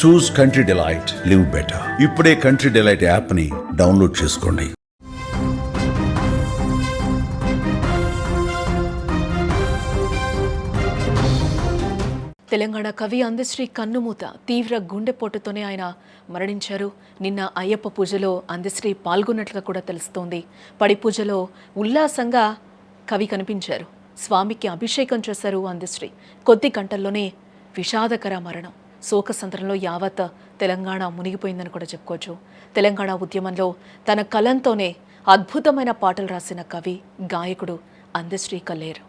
చూస్ country delight, live better. ఇప్పుడే country delight app ని download చేసుకోండి. తెలంగాణ కవి అందశ్రీ కన్నుమూత, తీవ్ర గుండెపోటుతోనే ఆయన మరణించారు. నిన్న అయ్యప్ప పూజలో అందశ్రీ పాల్గొన్నట్లుగా కూడా తెలుస్తోంది. పడి పూజలో ఉల్లాసంగా కవి కనిపించారు. స్వామికి అభిషేకం చేశారు అందశ్రీ. కొద్ది గంటల్లోనే విషాదకర మరణం. శోకసంద్రంలో యావత్ తెలంగాణ మునిగిపోయిందని కూడా చెప్పుకోవచ్చు. తెలంగాణ ఉద్యమంలో తన కలంతోనే అద్భుతమైన పాటలు రాసిన కవి, గాయకుడు అందశ్రీ కల్లేరు.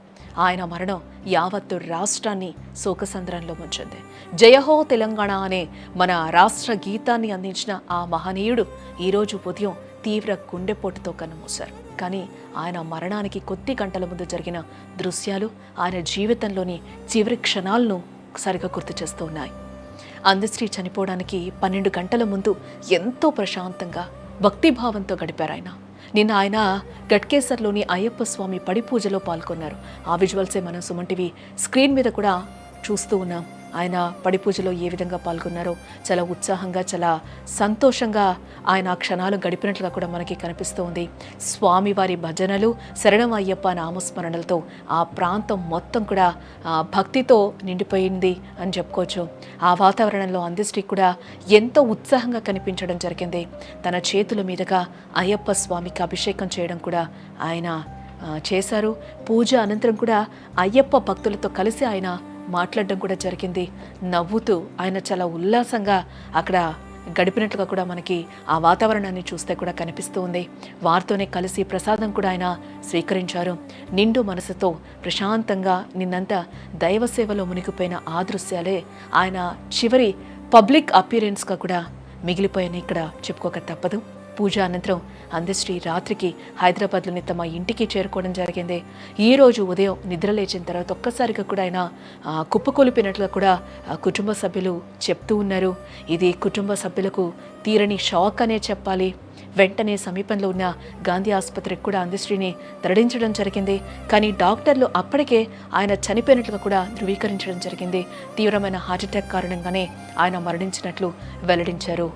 ఆయన మరణం యావత్తు రాష్ట్రాన్ని శోకసంద్రంలో ముంచింది. జయహో తెలంగాణ అనే మన రాష్ట్ర గీతాన్ని అందించిన ఆ మహనీయుడు ఈరోజు ఉదయం తీవ్ర గుండెపోటుతో కన్నుమూశారు. కానీ ఆయన మరణానికి కొద్ది గంటల ముందు జరిగిన దృశ్యాలు ఆయన జీవితంలోని చివరి క్షణాలను సరిగా గుర్తు చేస్తూ ఉన్నాయి. అందశ్రీ చనిపోవడానికి 12 గంటల ముందు ఎంతో ప్రశాంతంగా భక్తిభావంతో గడిపారు ఆయన. నిన్న ఆయన గట్కేసర్లోని అయ్యప్ప స్వామి పడి పూజలో పాల్గొన్నారు. ఆ విజువల్సే మనం సుమన్ టీవీ స్క్రీన్ మీద కూడా చూస్తూ ఉన్నాం. ఆయన పడి పూజలో ఏ విధంగా పాల్గొన్నారో చాలా ఉత్సాహంగా, చాలా సంతోషంగా ఆయన ఆ క్షణాలు గడిపినట్లుగా కూడా మనకి కనిపిస్తూ ఉంది. స్వామివారి భజనలు, శరణం అయ్యప్ప నామస్మరణలతో ఆ ప్రాంతం మొత్తం కూడా భక్తితో నిండిపోయింది అని చెప్పుకోవచ్చు. ఆ వాతావరణంలో అందశ్రీ కూడా ఎంతో ఉత్సాహంగా కనిపించడం జరిగింది. తన చేతుల మీదుగా అయ్యప్ప స్వామికి అభిషేకం చేయడం కూడా ఆయన చేశారు. పూజ అనంతరం కూడా అయ్యప్ప భక్తులతో కలిసి ఆయన మాట్లాడడం కూడా జరిగింది. నవ్వుతూ ఆయన చాలా ఉల్లాసంగా అక్కడ గడిపినట్లుగా కూడా మనకి ఆ వాతావరణాన్ని చూస్తే కూడా కనిపిస్తూ ఉంది. వారితోనే కలిసి ప్రసాదం కూడా ఆయన స్వీకరించారు. నిండు మనసుతో ప్రశాంతంగా నిన్నంతా దైవ సేవలో మునిగిపోయిన ఆ దృశ్యాలే ఆయన చివరి పబ్లిక్ అపియరెన్స్గా కూడా మిగిలిపోయాయని ఇక్కడ చెప్పుకోక తప్పదు. పూజ అనంతరం అందశ్రీ రాత్రికి హైదరాబాద్లోని తమ ఇంటికి చేరుకోవడం జరిగింది. ఈరోజు ఉదయం నిద్ర లేచిన తర్వాత ఒక్కసారిగా కూడా ఆయన కుప్పకొలిపినట్లుగా కూడా కుటుంబ సభ్యులు చెప్తూ ఉన్నారు. ఇది కుటుంబ సభ్యులకు తీరని షాక్ అనే చెప్పాలి. వెంటనే సమీపంలో ఉన్న గాంధీ ఆసుపత్రికి కూడా అందశ్రీని తరలించడం జరిగింది. కానీ డాక్టర్లు అప్పటికే ఆయన చనిపోయినట్లుగా కూడా ధృవీకరించడం జరిగింది. తీవ్రమైన హార్ట్అటాక్ కారణంగానే ఆయన మరణించినట్లు వెల్లడించారు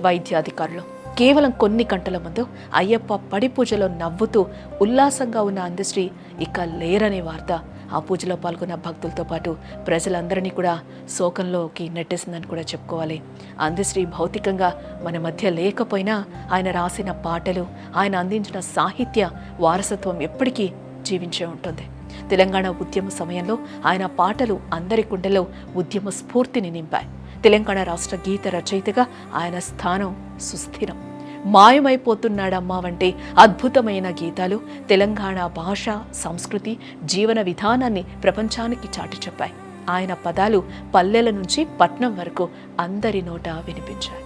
వైద్యాధికారులు. కేవలం కొన్ని గంటల ముందు అయ్యప్ప పడి పూజలో నవ్వుతూ ఉల్లాసంగా ఉన్న అందశ్రీ ఇక లేరనే వార్త ఆ పూజలో పాల్గొన్న భక్తులతో పాటు ప్రజలందరినీ కూడా శోకంలోకి నెట్టేసిందని కూడా చెప్పుకోవాలి. అందశ్రీ భౌతికంగా మన మధ్య లేకపోయినా ఆయన రాసిన పాటలు, ఆయన అందించిన సాహిత్య వారసత్వం ఎప్పటికీ జీవించే ఉంటుంది. తెలంగాణ ఉద్యమ సమయంలో ఆయన పాటలు అందరి గుండెలో ఉద్యమ స్ఫూర్తిని నింపాయి. తెలంగాణ రాష్ట్ర గీత రచయితగా ఆయన స్థానం సుస్థిరం. మాయమైపోతున్నాడమ్మా వంటి అద్భుతమైన గీతాలు తెలంగాణ భాష, సంస్కృతి, జీవన విధానాన్ని ప్రపంచానికి చాటి చెప్పాయి. ఆయన పదాలు పల్లెల నుంచి పట్నం వరకు అందరి నోట వినిపించాయి.